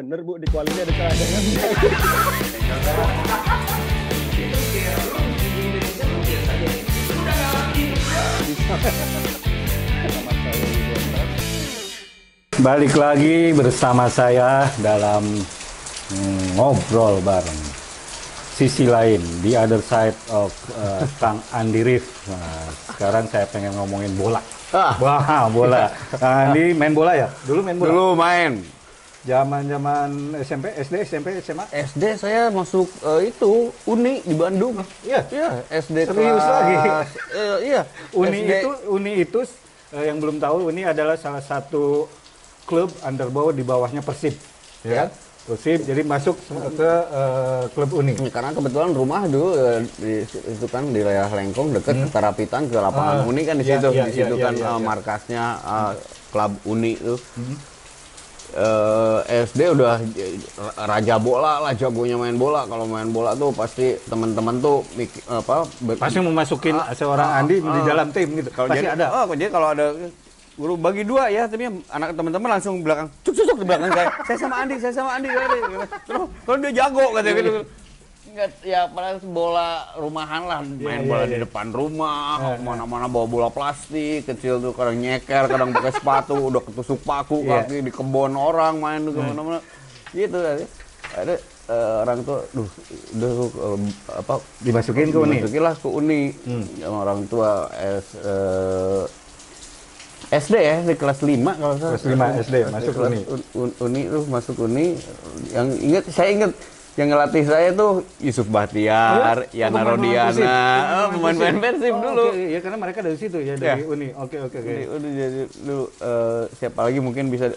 Bener Bu, di kualinya ada ceragangan. Balik lagi bersama saya dalam ngobrol bareng sisi lain, the other side of Kang Andi Rif. Nah, sekarang saya pengen ngomongin bola. Wah, bola. Kang Andi main bola ya? Dulu main bola? Dulu main. Zaman SMP, SD, SMP, SMA? SD saya masuk itu Uni di Bandung. Iya. Iya, SD Serius kelas. lagi? Iya. Uni itu yang belum tahu, Uni adalah salah satu klub underbawah di bawahnya Persib. Ya. Ya. Persib, jadi masuk ke klub Uni. Karena kebetulan rumah dulu itu kan di daerah Lengkong dekat ke Karapitan ke lapangan Uni kan di situ. Di situ kan markasnya klub Uni itu. SD udah raja bola lah, jagonya main bola. Kalau main bola tuh pasti teman-teman tuh pasti mau masukin seorang Andi di dalam tim gitu. Kalau Pasti jadi, ada. Jadi kalau ada guru bagi dua ya, tapi anak teman-teman langsung belakang cuk di belakang saya. Saya sama Andi. Terus kalau dia jago katanya gitu. Ya padahal bola rumahan lah, main bola di depan rumah, mana-mana bawa bola plastik, kecil tuh kadang nyeker, kadang pakai sepatu, udah ketusuk paku kaki di kebun orang main tuh kemana-mana, gitu. Ada orang tuh, Dimasukin ke Uni. Dimasukinlah ke Uni, sama orang tua SD ya, di kelas 5 kalau saya. Kelas 5 SD masuk kelas Uni. Uni tuh masuk Uni. Saya ingat yang ngelatih saya tuh Yusuf Bahtiar, Yana Rodiana, pemain Persib dulu. Ya karena mereka dari situ ya, dari Uni. Oke. Dari Uni jadi dulu siapa lagi mungkin bisa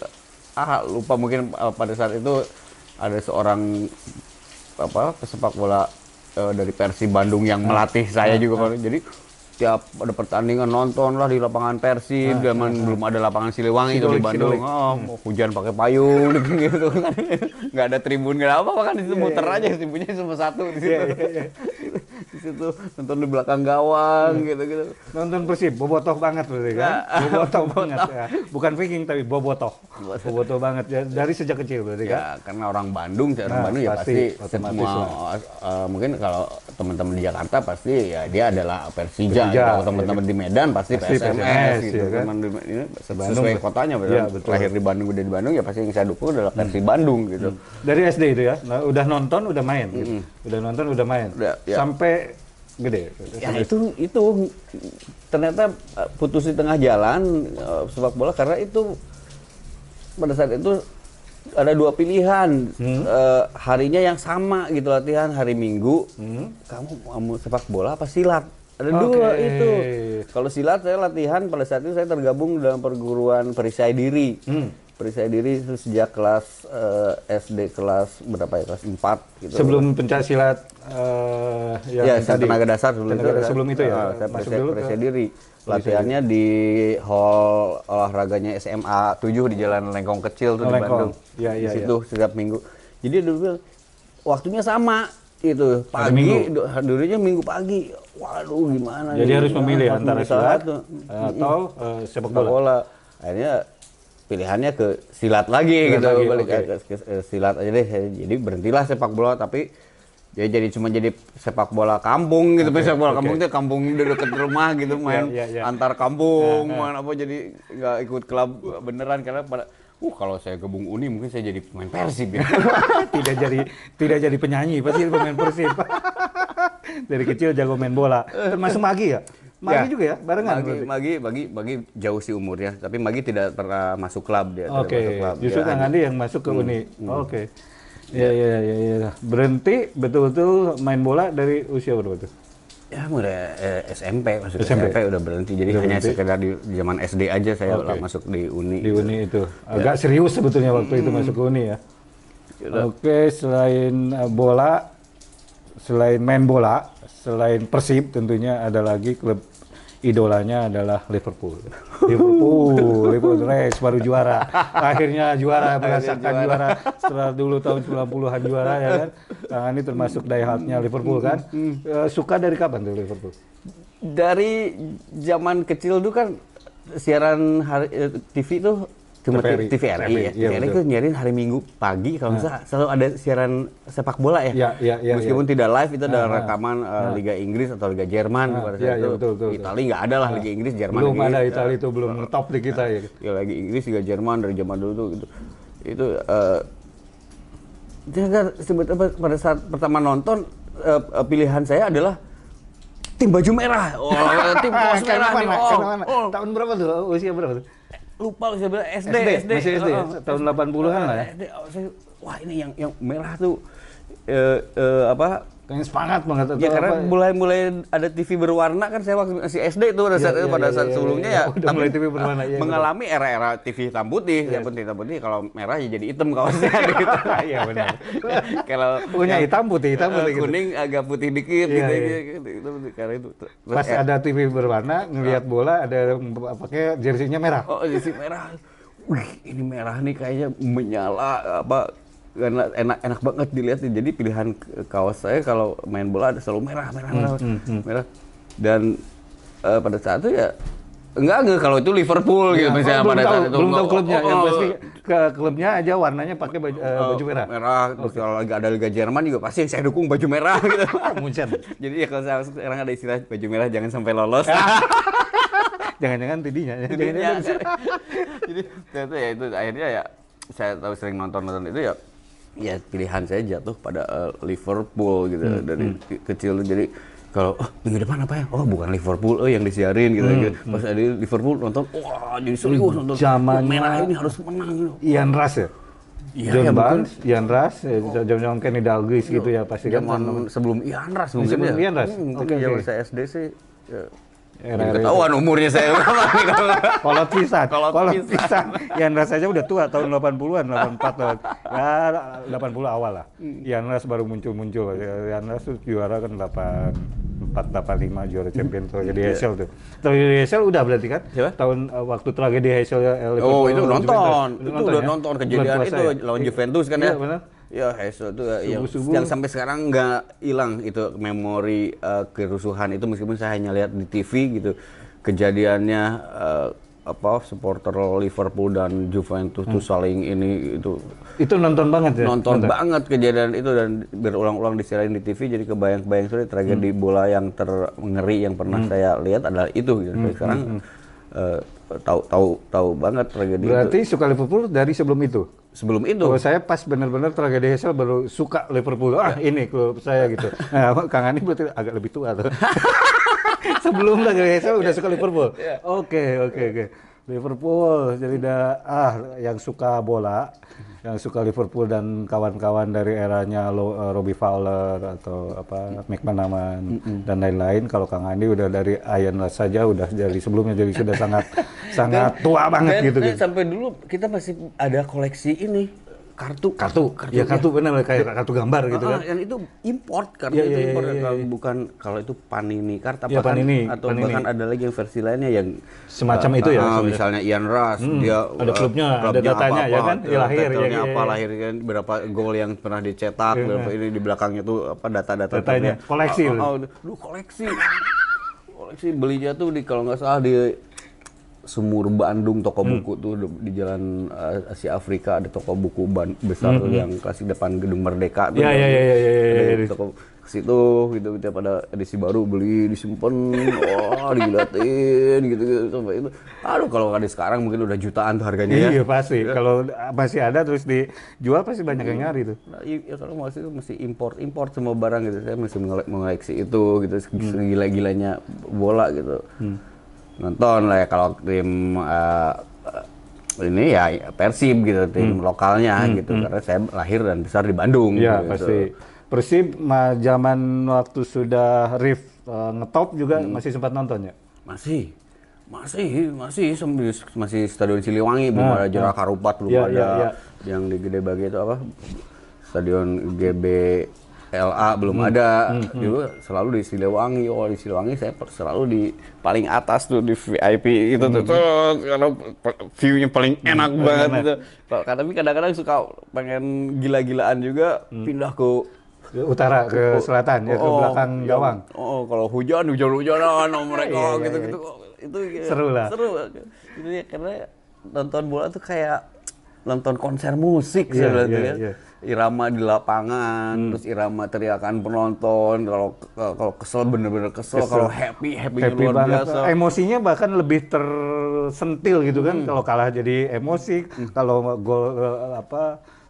lupa mungkin pada saat itu ada seorang pesepak bola dari Persib Bandung yang melatih saya juga. Jadi tiap ada pertandingan nonton lah di lapangan Persib, zaman belum ada lapangan Siliwangi itu di Bandung. Hujan pakai payung gitu kan. Nggak ada tribun, nggak ada apa kan, di situ muter aja, tribunnya cuma satu di situ. Di situ nonton di belakang gawang gitu. Nonton Persib, bobotoh banget berarti kan? Bobotoh banget ya. Bukan Viking tapi bobotoh. Bobotoh banget ya, dari sejak kecil berarti kan? Ya, karena orang Bandung ya pasti semua mungkin kalau teman-teman di Jakarta pasti ya dia adalah Persija. Kalau teman-teman di Medan pasti PSMS gitu kan. Ini sesuai kotanya, lahir di Bandung, gede di Bandung, ya pasti yang saya dukung adalah Persib Bandung gitu. Dari SD itu ya, nah, udah nonton, udah main gitu. Udah nonton, udah main. Sampai gede. Ya itu ternyata putus di tengah jalan sepak bola karena itu pada saat itu ada dua pilihan, harinya yang sama gitu latihan, hari Minggu kamu mau sepak bola apa silat. Ada dua itu. Kalau silat saya latihan pada saat itu saya tergabung dalam perguruan perisai diri. Perisai diri itu sejak kelas SD kelas berapa ya? Kelas 4 gitu. Sebelum pencaksilat yang tadi. Tenaga dasar sebelum itu ya. Saya perisai diri. Latihannya di hall olahraganya SMA 7 di Jalan Lengkong Kecil tuh di Bandung. Di situ setiap minggu. Jadi dulu waktunya sama itu pagi, dulunya minggu pagi. Waduh gimana? Jadi harus memilih antara silat atau sepak bola. Akhirnya pilihannya ke silat lagi gitu, balik ke silat aja deh. Jadi berhentilah sepak bola, tapi ya cuma jadi sepak bola kampung gitu. Sepak bola kampung itu kampung udah deket rumah gitu, main antar kampung, main apa, jadi nggak ikut klub beneran karena kalau saya gabung Uni mungkin saya jadi pemain Persib ya. tidak jadi penyanyi, pasti pemain Persib. Dari kecil jago main bola. Termasuk Magi ya? Magi juga ya, barengan. Magi jauh sih umurnya, tapi Magi tidak pernah masuk klub dia. Oke. Justru Kang Andi yang masuk ke Uni. Oke. Ya. Berhenti betul-betul main bola dari usia berapa tuh? Ya mulai SMP udah berhenti. Jadi hanya sekedar di zaman SD aja saya masuk di Uni. Di Uni itu. Agak serius sebetulnya waktu itu masuk ke Uni ya. Oke, selain bola, selain main bola, selain Persib tentunya ada lagi klub idolanya adalah Liverpool. Liverpool race baru juara. Akhirnya juara, merasakan juara setelah dulu tahun 90-an juara ya kan. Kang Andi termasuk die hardnya Liverpool kan. Suka dari kapan tuh Liverpool? Dari zaman kecil dulu kan siaran TV tuh Cuma TVRI. TVRI ya. Iya, TVRI betul. itu nyiarin hari Minggu pagi kalau nggak salah selalu ada siaran sepak bola ya. Iya. Meskipun tidak live itu ada rekaman Liga Inggris atau Liga Jerman pada saat itu. betul. Italia nggak ada lah Liga Inggris, Jerman. Belum Inggris, ada Italia itu belum ngetop di kita ya. Ya Liga Inggris, Liga Jerman dari zaman dulu tuh gitu. Itu sebetulnya pada saat pertama nonton pilihan saya adalah tim baju merah. Oh, tim kaos merah nih. Tahun berapa tuh? Usia berapa tuh? Lupa saya bilang SD. Masih SD ya? Tahun 80-an lah ya. SD, wah ini yang merah tuh Kayaknya semangat banget. ya karena mulai ada TV berwarna kan saya waktu masih SD itu pada saat sebelumnya ya udah mulai TV berwarna ya. mengalami era-era TV hitam putih ya hitam putih kalau merah ya jadi hitam kaosnya gitu. Iya benar. Kalau Punya hitam putih gitu. kuning agak putih dikit Iya, gitu. Itu karena itu. Pas ada TV berwarna ngelihat bola ada pakai jersinya merah. Oh, jersey merah. Wih, ini merah nih kayaknya menyala karena enak banget dilihat. Jadi pilihan kaos saya kalau main bola ada selalu merah. Dan pada saat itu ya enggak kalau itu Liverpool gitu misalnya pada saat itu belum tahu klubnya. Yang pasti ke klubnya aja warnanya pakai baju merah. Terus kalau ada Liga Jerman juga pasti yang saya dukung baju merah gitu. Munchen. Jadi ya kalau sekarang ada istilah baju merah jangan sampai lolos. Jangan-jangan tidinya. Jadi ternyata ya itu akhirnya ya saya tahu sering nonton itu ya pilihan saya jatuh pada Liverpool gitu dari kecil. Jadi kalau minggu depan apa ya? Oh bukan Liverpool, yang disiarin gitu. Pas ada Liverpool nonton, wah jadi serius nonton. Zamannya merah ini harus menang gitu. Ian Rush ya? Iya, John ya, Barnes, Ian Rush, zaman Kenny Dalglish gitu ya pasti kan. Sebelum Ian Rush mungkin. Sebelum Ian Rush. Mungkin zaman saya SD sih. Era Ketahuan umurnya saya berapa nih kalau kolot pisan. Kolot pisan. Ian Rush aja udah tua tahun 80-an, 84 ya 80 awal lah. Ian Rush baru muncul. Ian Rush tuh juara kan 85 juara champion tragedi Heysel tuh. Tragedi Heysel udah berarti kan? Siapa? Tahun waktu tragedi Heysel oh itu nonton. Itu udah ya? nonton kejadian itu lawan Juventus kan ya. Iya benar. Ya Heysel itu yang sampai sekarang nggak hilang itu memori kerusuhan itu meskipun saya hanya lihat di TV gitu kejadiannya supporter Liverpool dan Juventus tuh saling ini itu nonton banget ya? Nonton banget kejadian itu dan berulang-ulang disiarin di TV jadi kebayang-kebayang sudah tragedi bola yang terngeri yang pernah saya lihat adalah itu gitu. Sekarang tahu banget tragedi berarti itu. suka Liverpool dari sebelum itu? Sebelum itu. Kalau saya pas benar-benar tragedi Heysel baru suka Liverpool. Ini klub saya gitu. Nah, Kang Ani berarti agak lebih tua tuh. Sebelum tragedi Heysel udah suka Liverpool. Oke. Liverpool jadi yang suka bola, yang suka Liverpool dan kawan-kawan dari eranya Robbie Fowler atau McManaman dan lain-lain. Kalau Kang Andi udah dari Ian Rush saja udah dari sebelumnya jadi sudah sangat tua banget gitu. Sampai dulu kita masih ada koleksi ini kartu benar kayak kartu gambar gitu kan. Yang itu import kartu itu import bukan kalau itu Panini card Panini. bahkan ada lagi yang versi lainnya yang semacam itu ya. Misalnya Ian Rush dia ada klubnya ada datanya ya kan lahir kan berapa gol yang pernah dicetak ini di belakangnya tuh datanya koleksi. Koleksi belinya tuh kalau nggak salah di Sumur Bandung toko buku tuh di Jalan Asia Afrika ada toko buku besar tuh yang klasik depan Gedung Merdeka tuh. Iya. Toko ke situ gitu pada edisi baru beli disimpan diliatin gitu sampai itu. Aduh kalau ada sekarang mungkin udah jutaan tuh harganya ya. Iya pasti. Kalau masih ada terus dijual pasti banyak yang nyari tuh. Nah, iya kalau masih import semua barang gitu. Saya masih mengoleksi itu gitu segila-gilanya bola gitu. Nonton lah ya kalau tim ini ya Persib gitu tim lokalnya gitu karena saya lahir dan besar di Bandung. Ya gitu. pasti Persib zaman waktu sudah Rif ngetop juga masih sempat nonton ya? Masih Stadion Siliwangi belum ada Jerak Harupat belum ada yang di Gede Bage itu Stadion GBLA belum ada. Dulu selalu di Siliwangi. Di Siliwangi saya selalu di paling atas tuh di VIP itu tuh karena view-nya paling enak banget gitu. Tapi kadang-kadang suka pengen gila-gilaan juga pindah ke utara ke selatan ya ke belakang gawang. Kalau hujanan mereka gitu-gitu itu seru lah. Gitu ya karena nonton bola tuh kayak nonton konser musik Iya, sebenarnya. iya. Irama di lapangan, terus irama teriakan penonton. Kalau kesel bener-bener kesel, kalau happy Happy luar banget. biasa. Emosinya bahkan lebih tersentil gitu kan. Kalau kalah jadi emosi, kalau gol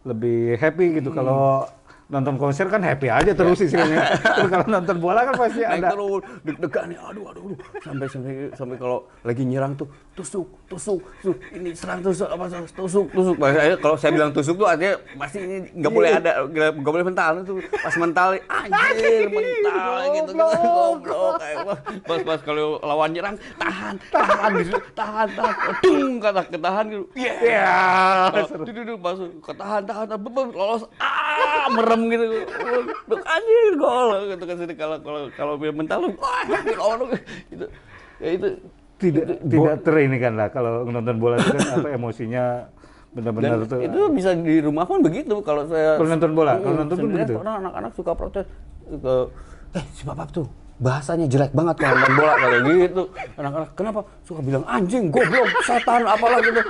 lebih happy gitu. Kalau nonton konser kan happy aja terus istilahnya. Tapi kalau nonton bola kan pasti Naik ada. terus, deg-degan nih, aduh, sampai kalau lagi nyerang tuh tusuk, ini serang tusuk, tusuk. Makanya kalau saya bilang tusuk tuh artinya pasti ini nggak boleh ada, nggak boleh mental itu. Pas mental, anjir, mental gitu, goblok. Pas kalau lawan nyerang, tahan, dung ketahan gitu, duduk masuk, ketahan, lolos, merem gitu, anjir gol gitu kan. Kalau mental lu itu ya itu Tidak ini kan lah kalau nonton bola itu kan emosinya benar-benar tuh. itu bisa di rumah pun begitu. Kalau saya Kalau nonton pun begitu. Karena anak-anak suka protes si Bapak tuh bahasanya jelek banget kalau nonton bola kayak gitu. Anak-anak kenapa suka bilang anjing, goblok, setan apalah gitu.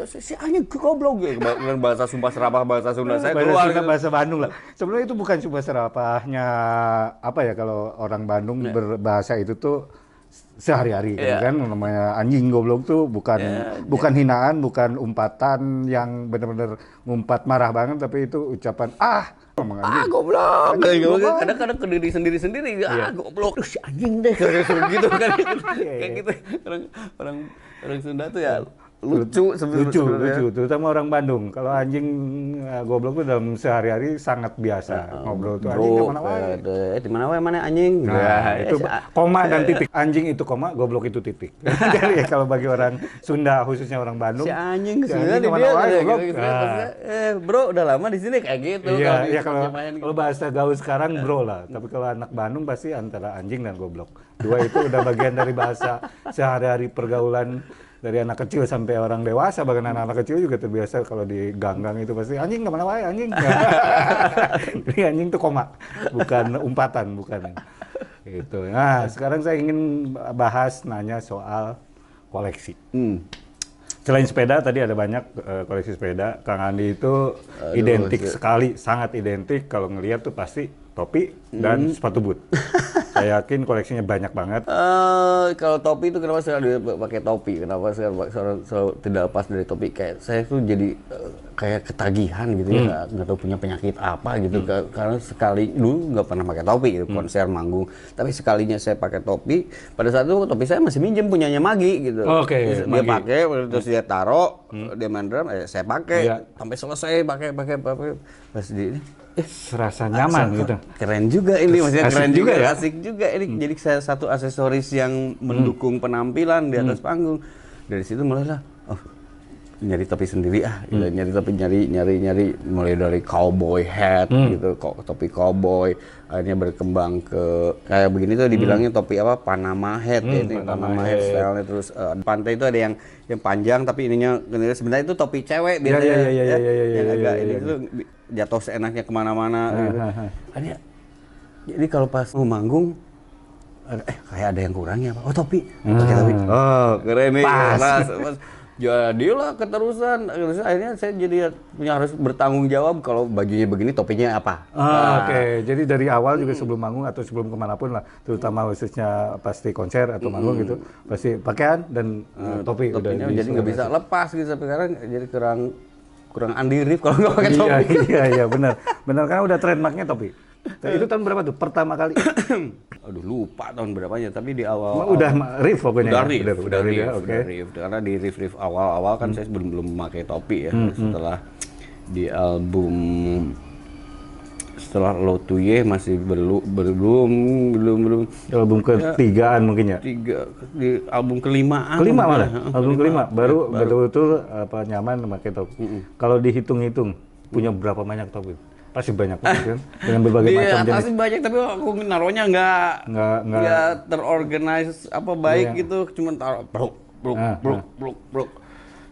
Si anjing goblok gitu. Bahasa sumpah serapah bahasa Sunda saya keluar gitu. Bahasa Bandung lah. Sebenarnya itu bukan sumpah serapahnya kalau orang Bandung berbahasa itu tuh sehari-hari kan namanya anjing goblok tuh bukan hinaan, bukan umpatan yang benar-benar ngumpat marah banget, tapi itu ucapan ngomong anjing. Goblok. Kadang-kadang ke diri sendiri goblok. Si anjing deh gitu kan. Kayak gitu. Orang Sunda tuh ya lucu sebenarnya. Terutama orang Bandung. Kalau anjing goblok itu dalam sehari-hari sangat biasa. Ngobrol tuh anjing kemana wae. Di mana wae mana anjing. Nah, itu koma dan titik. Anjing itu koma, goblok itu titik. Jadi kalau bagi orang Sunda khususnya orang Bandung, si anjing sebenarnya kemana wae goblok. Bro udah lama di sini kayak gitu. Iya, kalau bahasa gaul sekarang bro lah. Tapi kalau anak Bandung pasti antara anjing dan goblok. Dua itu udah bagian dari bahasa sehari-hari pergaulan. Dari anak kecil sampai orang dewasa, bahkan anak-anak kecil juga terbiasa kalau di gang-gang itu pasti anjing kemana wae anjing. Jadi anjing itu koma, bukan umpatan, bukan. Gitu. Nah, sekarang saya ingin nanya soal koleksi. Selain sepeda, tadi ada banyak koleksi sepeda. Kang Andi itu identik sekali, sangat identik. Kalau ngelihat tuh pasti topi dan sepatu boot. Saya yakin koleksinya banyak banget. Kalau topi itu kenapa saya pakai topi? Kenapa saya selalu tidak lepas dari topi? Kayak saya tuh jadi kayak ketagihan gitu ya, nggak tahu punya penyakit apa gitu. Karena sekali dulu nggak pernah pakai topi gitu, konser manggung. Tapi sekalinya saya pakai topi, pada saat itu topi saya masih minjem punyanya Magi gitu. Oke, Dia pakai, terus dia taruh, dia main drum, saya pakai sampai selesai pakai pas di serasa nyaman gitu. Keren juga ini, maksudnya Asik keren juga juga, ya? asik juga ini. Jadi saya satu aksesoris yang mendukung penampilan di atas panggung. Dari situ mulailah nyari topi sendiri gitu. nyari mulai dari cowboy hat gitu, topi cowboy, akhirnya berkembang ke kayak begini tuh dibilangnya topi apa, Panama hat ya, ini Panama hat style-nya. Terus pantai itu ada yang panjang tapi ininya sebenarnya itu topi cewek biasanya yang agak ini tuh jatuh seenaknya kemana-mana gitu. Akhirnya jadi kalau pas mau manggung kayak ada yang kurangnya apa? Oh topi, pakai topi. Oh keren nih. Pas. Jadilah keterusan. Akhirnya saya jadi harus bertanggung jawab kalau bajunya begini, topinya apa. Oke. Jadi dari awal juga sebelum manggung atau sebelum kemanapun lah, terutama khususnya pasti konser atau manggung gitu, pasti pakaian dan topi. Topinya jadi nggak bisa lepas gitu sampai sekarang, jadi kurang Andi rif kalau nggak pakai topi. Iya benar karena udah trademarknya topi. Itu tahun berapa tuh pertama kali? Aduh lupa tahun berapanya, tapi di awal udah riff pokoknya. Udah riff, oke. Karena di riff awal kan saya belum memakai topi ya. Setelah di setelah Lo Tuye masih belum album ketigaan mungkin ya. Di album kelimaan malah. Album kelima baru betul-betul nyaman memakai topi. Kalau dihitung-hitung punya berapa banyak topi? Pasti banyak kan, dengan berbagai macam jenis. Pasti banyak, tapi aku naruhnya nggak terorganize baik gitu, cuma taruh bruk.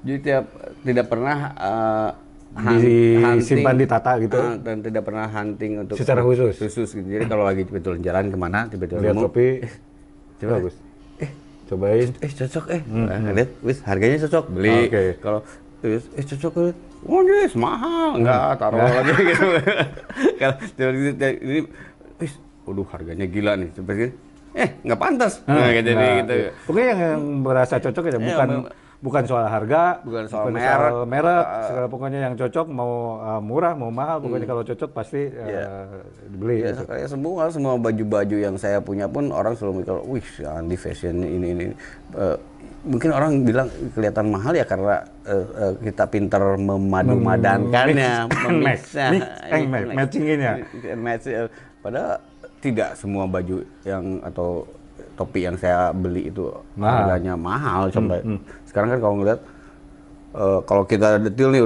Jadi tidak pernah disimpan ditata gitu. Dan tidak pernah hunting untuk secara khusus gitu. Jadi kalau lagi betul jalan kemana tiba-tiba lihat topi, coba bagus. cobain. Cocok lihat, wis harganya cocok, beli. Oke. Kalau cocok, oh yes, mahal, enggak taruh lagi gitu. Kalau ini, wis, waduh harganya gila nih, seperti nggak pantas. Jadi gitu. Pokoknya yang berasa cocok ya, bukan soal harga, bukan soal merek, segala pokoknya yang cocok, mau murah mau mahal, pokoknya kalau cocok pasti dibeli. Ya, kayak semua baju-baju yang saya punya pun orang selalu mikir, wih, Andi fashion ini. Mungkin orang bilang kelihatan mahal ya karena kita pintar memadu-madankannya, matchinginnya. Padahal tidak semua baju yang atau topi yang saya beli itu harganya mahal. Sekarang kan kalau ngeliat, kalau kita detail nih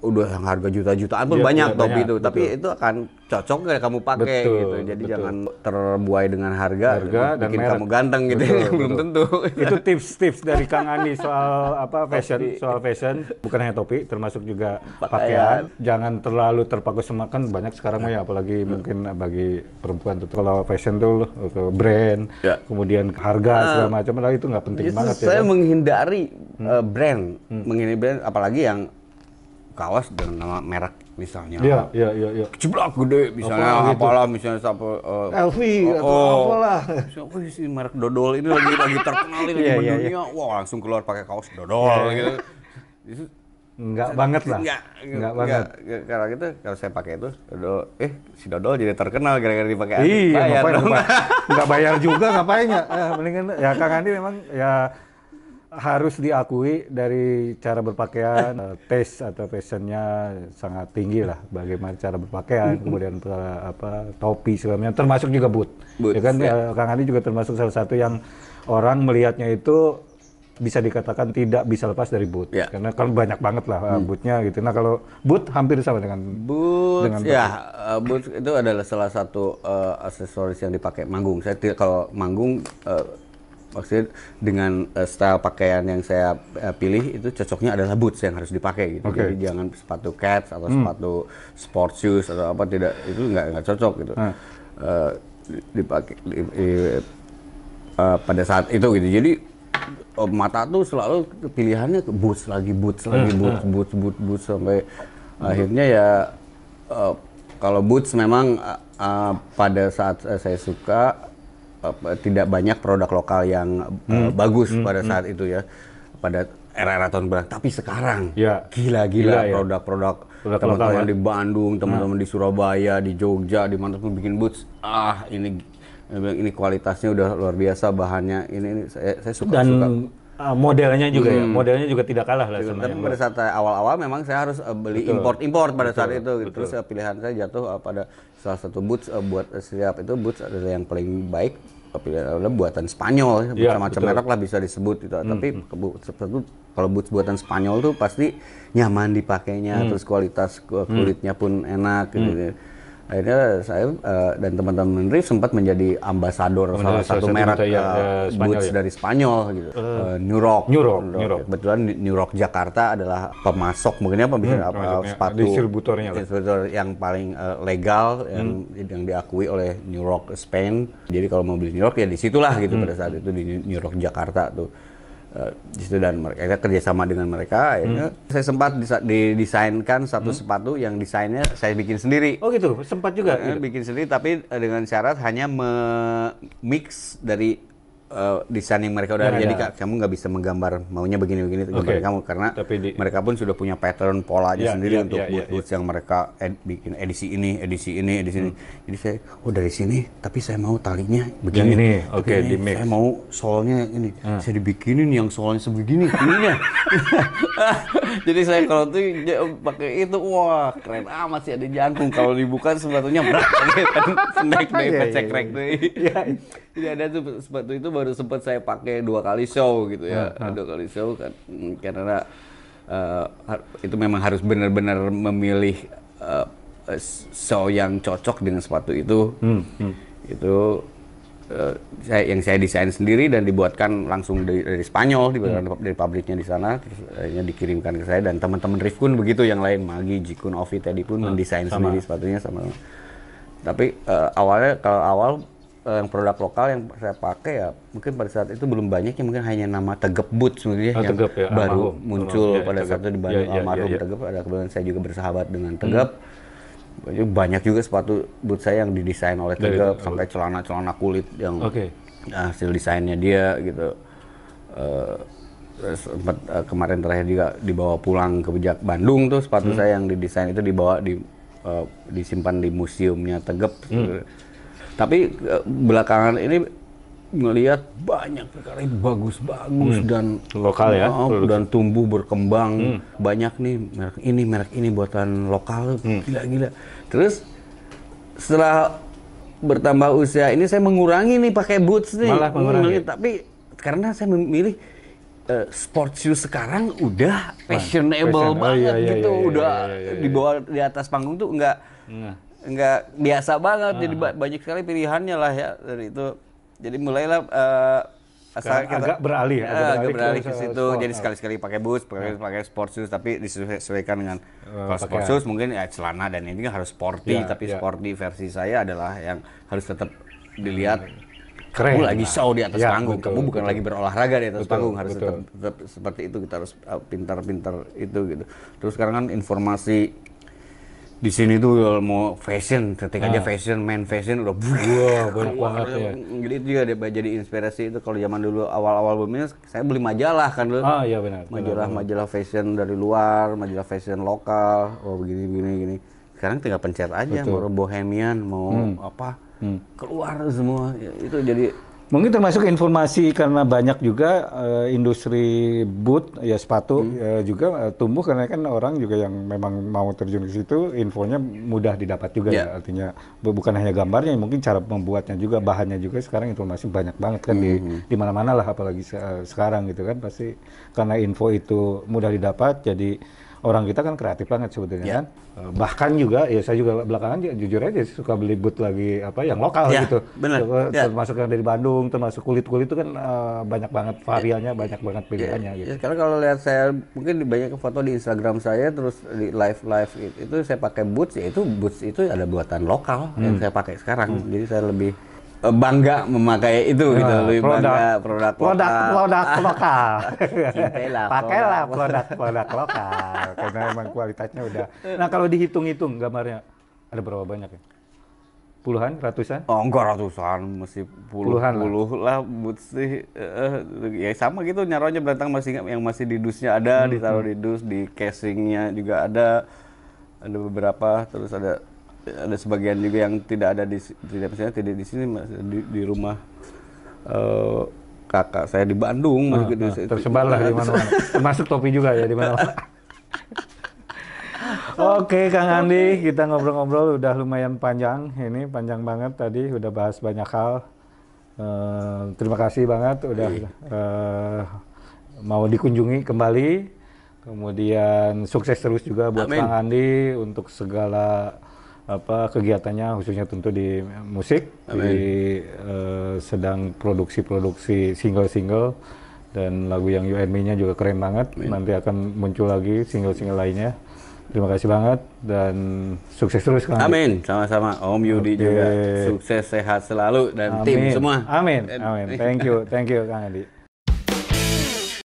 udah yang harga juta-jutaan pun banyak topi itu, tapi itu akan cocok nggak kamu pakai gitu. Jadi jangan terbuai dengan harga dan bikin kamu ganteng gitu. Belum tentu. Itu tips-tips dari Kang Andi soal fashion, bukan hanya topi, termasuk juga pakaian. Jangan terlalu terpaku sama, kan banyak sekarang ya, apalagi mungkin bagi perempuan tuh kalau fashion tuh brand, kemudian harga segala macam, itu nggak penting banget. Saya menghindari brand, apalagi yang kaos dengan nama merek misalnya. Iya. Ceblok gede misalnya, apalah misalnya sampai LV atau apalah. Siapa sih merek dodol ini lagi terkenal ini di dunia. Wah, langsung keluar pakai kaos dodol gitu. Itu enggak banget lah. Enggak banget. Karena gitu kalau saya pakai itu dodol, si dodol jadi terkenal gara-gara dipakai. Iya, enggak bayar juga ngapain ya? Mendingan ya Kang Andi memang ya harus diakui dari cara berpakaian, taste atau fashionnya sangat tinggi lah. Bagaimana cara berpakaian, kemudian topi segalanya, termasuk juga boot. Ya kan, Kang Andi juga termasuk salah satu yang orang melihatnya itu bisa dikatakan tidak bisa lepas dari boot. Karena kan banyak banget lah bootnya gitu. Nah kalau boot hampir sama dengan boot. Boot itu adalah salah satu aksesoris yang dipakai manggung. Saya kalau manggung maksudnya dengan style pakaian yang saya pilih itu cocoknya adalah boots yang harus dipakai gitu. Jadi jangan sepatu cats atau sepatu sport shoes atau apa, tidak, itu nggak cocok gitu. Dipakai pada saat itu gitu. Jadi mata tuh selalu pilihannya ke boots sampai akhirnya ya kalau boots memang pada saat saya suka tidak banyak produk lokal yang bagus pada saat itu ya, pada era tahun belakang. Tapi sekarang gila-gila produk-produk teman-teman di Bandung, teman-teman di Surabaya, di Jogja, di mana pun bikin boots. Ini kualitasnya udah luar biasa, bahannya ini saya suka. Dan modelnya juga modelnya juga tidak kalah lah sebenarnya. Tapi pada saat awal-awal memang saya harus beli import pada saat itu. Terus pilihan saya jatuh pada salah satu boots buat setiap itu boots adalah yang paling baik. Pilihan adalah buatan Spanyol, macam-macam merek lah bisa disebut gitu. Tapi kalau boots buatan Spanyol tuh pasti nyaman dipakainya, terus kualitas kulitnya pun enak gitu. Akhirnya saya dan teman-teman Riff sempat menjadi ambasador salah satu merek boots dari Spanyol gitu. New Rock. Kebetulan New Rock Jakarta adalah pemasok, mungkin sepatu distributor yang paling legal yang diakui oleh New Rock Spain. Jadi kalau mau beli New Rock ya di situlah gitu pada saat itu di New Rock Jakarta tuh. Di situ, dan mereka kerjasama dengan mereka. Akhirnya saya sempat didesainkan satu sepatu yang desainnya saya bikin sendiri. Oh gitu, sempat juga bikin sendiri, tapi dengan syarat hanya mix dari desain yang mereka udah jadi. Kamu nggak bisa menggambar maunya begini-begini gambar kamu, karena mereka pun sudah punya pattern polanya sendiri untuk boots yang mereka bikin edisi ini. Jadi saya dari sini, tapi saya mau talinya begini. Di mix. Saya mau solnya ini. Saya dibikinin yang solnya sebegini ininya. Jadi saya kalau tuh pakai itu, wah keren amat sih, ada jangkung. Kalau dibuka sepatunya berat kan, snack cekrek tuh. Jadi ada tuh sepatu itu baru sempat saya pakai 2 kali show gitu ya. 2 kali show kan, karena itu memang harus benar-benar memilih show yang cocok dengan sepatu itu. Itu yang saya desain sendiri dan dibuatkan langsung dari Spanyol, dari pabriknya di sana, terus dikirimkan ke saya. Dan teman-teman Riff pun begitu, yang lain Magi, Jikun, Ovi, Teddy pun mendesain sendiri sepatunya sama. Tapi awal yang produk lokal yang saya pakai ya mungkin pada saat itu belum banyak, ya mungkin hanya nama Tegep Boots sebenarnya yang Tegep ya, baru almarhum. muncul Ya, pada Tegep. saat itu di Bandung, almarhum Tegep. Ada kebetulan saya juga bersahabat dengan Tegep. Banyak juga sepatu boot saya yang didesain oleh Tegep, sampai celana-celana kulit yang hasil desainnya dia gitu. Sempat kemarin terakhir juga dibawa pulang ke Bandung tuh sepatu saya yang didesain itu dibawa disimpan di museumnya Tegep. Tapi belakangan ini melihat banyak sekali bagus-bagus dan lokal ya, dan tumbuh berkembang. Banyak nih merek ini buatan lokal, gila-gila. Terus setelah bertambah usia ini saya mengurangi nih pakai boots nih. Malah mengurangi. Tapi karena saya memilih sport shoes sekarang udah fashionable banget gitu, udah dibawa di atas panggung tuh nggak biasa banget, jadi banyak sekali pilihannya lah ya dari itu. Jadi mulailah agak beralih ke situ. Jadi sekali-sekali pakai boots, pakai sport shoes, tapi disesuaikan dengan kalau sport shoes mungkin ya celana dan ini kan harus sporty, tapi sporty versi saya adalah yang harus tetap dilihat. Kamu lagi show di atas panggung, kamu bukan lagi berolahraga di atas panggung, harus tetap seperti itu. Kita harus pintar-pintar itu gitu. Terus sekarang kan informasi di sini tuh mau fashion, ketik aja fashion, main fashion udah banyak banget ya. Jadi itu juga jadi inspirasi itu. Kalau zaman dulu awal-awal belumnya saya beli majalah kan dulu. Iya benar. Majalah fashion dari luar, majalah fashion lokal. Oh begini. Sekarang tinggal pencet aja, mau bohemian, mau apa. Keluar semua itu. Jadi mungkin termasuk informasi karena banyak juga industri boot ya sepatu juga tumbuh karena kan orang juga yang memang mau terjun ke situ, infonya mudah didapat juga ya. Artinya bukan hanya gambarnya, mungkin cara membuatnya juga, bahannya juga sekarang informasi banyak banget kan di mana-mana lah, apalagi sekarang gitu kan, pasti karena info itu mudah didapat, jadi orang kita kan kreatif banget sebetulnya kan. Bahkan juga ya saya juga belakangan jujur aja suka beli boot lagi yang lokal gitu. Bener. Termasuk yang dari Bandung, termasuk kulit-kulit itu kan banyak banget variannya, banyak banget pilihannya gitu. Sekarang kalau lihat saya mungkin banyak foto di Instagram saya, terus di live itu saya pakai boots, ya itu boots itu ada buatan lokal yang saya pakai sekarang. Jadi saya lebih bangga memakai itu gitu, lebih bangga produk lokal. Pakailah produk lokal karena emang kualitasnya udah. Nah, kalau dihitung-hitung gambarnya ada berapa banyak ya? Puluhan, ratusan? Oh, enggak ratusan, masih puluh lah boots sih. Ya sama gitu, nyaronya belantang yang masih di dusnya ada, ditaruh di dus, di casingnya juga ada beberapa, terus ada sebagian juga yang tidak ada tidak di sini, di rumah kakak saya di Bandung, tersebar lah di mana-mana, termasuk topi juga ya di mana-mana. Oke, Kang Andi, kita ngobrol-ngobrol udah lumayan panjang, ini panjang banget tadi, udah bahas banyak hal. Terima kasih banget udah mau dikunjungi kembali, kemudian sukses terus juga buat Kang Andi untuk segala kegiatannya, khususnya tentu di musik. Sedang produksi single-single dan lagu yang You and Me-nya juga keren banget. Nanti akan muncul lagi single-single lainnya. Terima kasih banget dan sukses terus Kang Andi. Amin, sama-sama Om Yudi juga. Sukses, sehat selalu dan tim semua. Amin. Thank you Kang Andi.